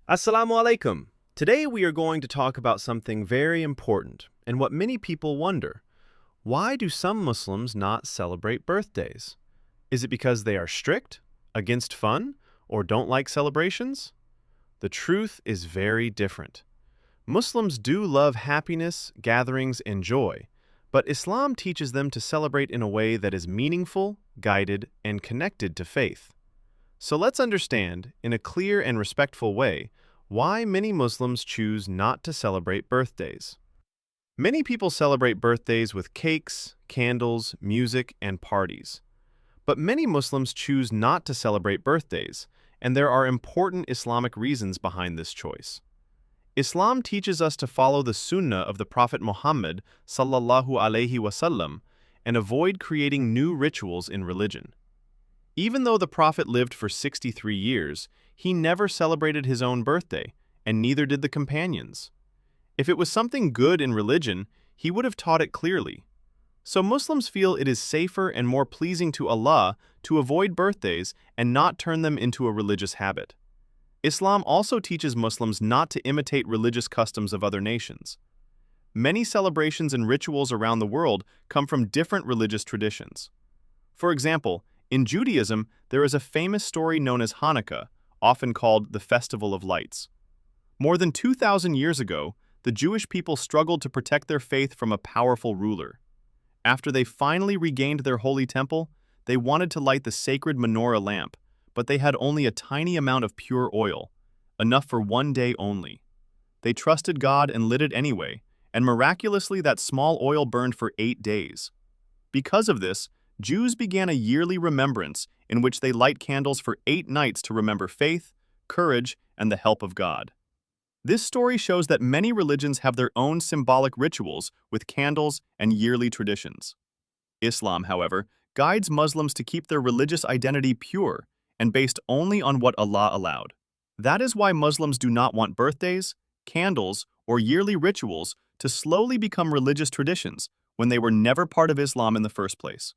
Assalamu alaikum. Today we are going to talk about something very important and what many people wonder. Why do some Muslims not celebrate birthdays? Is it because they are strict, against fun, or don't like celebrations? The truth is very different. Muslims do love happiness, gatherings, and joy, but Islam teaches them to celebrate in a way that is meaningful, guided, and connected to faith. So let's understand, in a clear and respectful way, why many Muslims choose not to celebrate birthdays. Many people celebrate birthdays with cakes, candles, music, and parties. But many Muslims choose not to celebrate birthdays, and there are important Islamic reasons behind this choice. Islam teaches us to follow the Sunnah of the Prophet Muhammad sallallahu alaihi wasallam and avoid creating new rituals in religion. Even though the Prophet lived for 63 years, he never celebrated his own birthday, and neither did the companions. If it was something good in religion, he would have taught it clearly. So Muslims feel it is safer and more pleasing to Allah to avoid birthdays and not turn them into a religious habit. Islam also teaches Muslims not to imitate religious customs of other nations. Many celebrations and rituals around the world come from different religious traditions. For example, in Judaism, there is a famous story known as Hanukkah, often called the Festival of Lights. More than 2,000 years ago, the Jewish people struggled to protect their faith from a powerful ruler. After they finally regained their holy temple, they wanted to light the sacred menorah lamp, but they had only a tiny amount of pure oil, enough for one day only. They trusted God and lit it anyway, and miraculously that small oil burned for 8 days. Because of this, Jews began a yearly remembrance in which they light candles for 8 nights to remember faith, courage, and the help of God. This story shows that many religions have their own symbolic rituals with candles and yearly traditions. Islam, however, guides Muslims to keep their religious identity pure and based only on what Allah allowed. That is why Muslims do not want birthdays, candles, or yearly rituals to slowly become religious traditions when they were never part of Islam in the first place.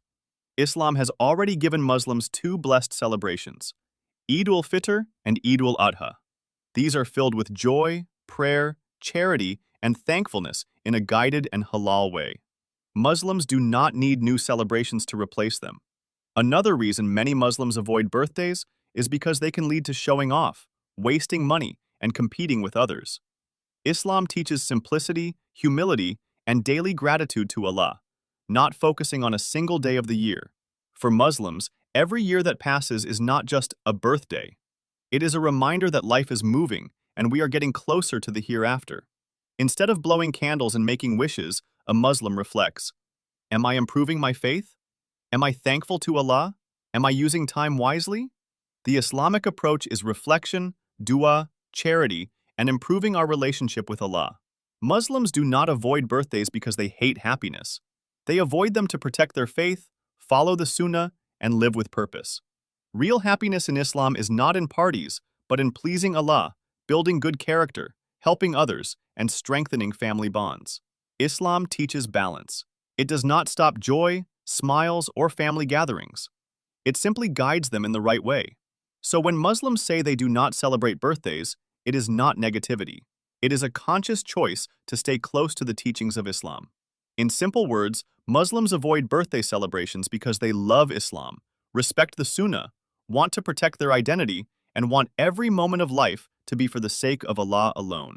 Islam has already given Muslims 2 blessed celebrations, Eid al-Fitr and Eid al-Adha. These are filled with joy, prayer, charity, and thankfulness in a guided and halal way. Muslims do not need new celebrations to replace them. Another reason many Muslims avoid birthdays is because they can lead to showing off, wasting money, and competing with others. Islam teaches simplicity, humility, and daily gratitude to Allah, not focusing on a single day of the year. For Muslims, every year that passes is not just a birthday. It is a reminder that life is moving and we are getting closer to the hereafter. Instead of blowing candles and making wishes, a Muslim reflects, am I improving my faith? Am I thankful to Allah? Am I using time wisely? The Islamic approach is reflection, dua, charity, and improving our relationship with Allah. Muslims do not avoid birthdays because they hate happiness. They avoid them to protect their faith, follow the Sunnah, and live with purpose. Real happiness in Islam is not in parties, but in pleasing Allah, building good character, helping others, and strengthening family bonds. Islam teaches balance. It does not stop joy, smiles, or family gatherings. It simply guides them in the right way. So when Muslims say they do not celebrate birthdays, it is not negativity. It is a conscious choice to stay close to the teachings of Islam. In simple words, Muslims avoid birthday celebrations because they love Islam, respect the Sunnah, want to protect their identity, and want every moment of life to be for the sake of Allah alone.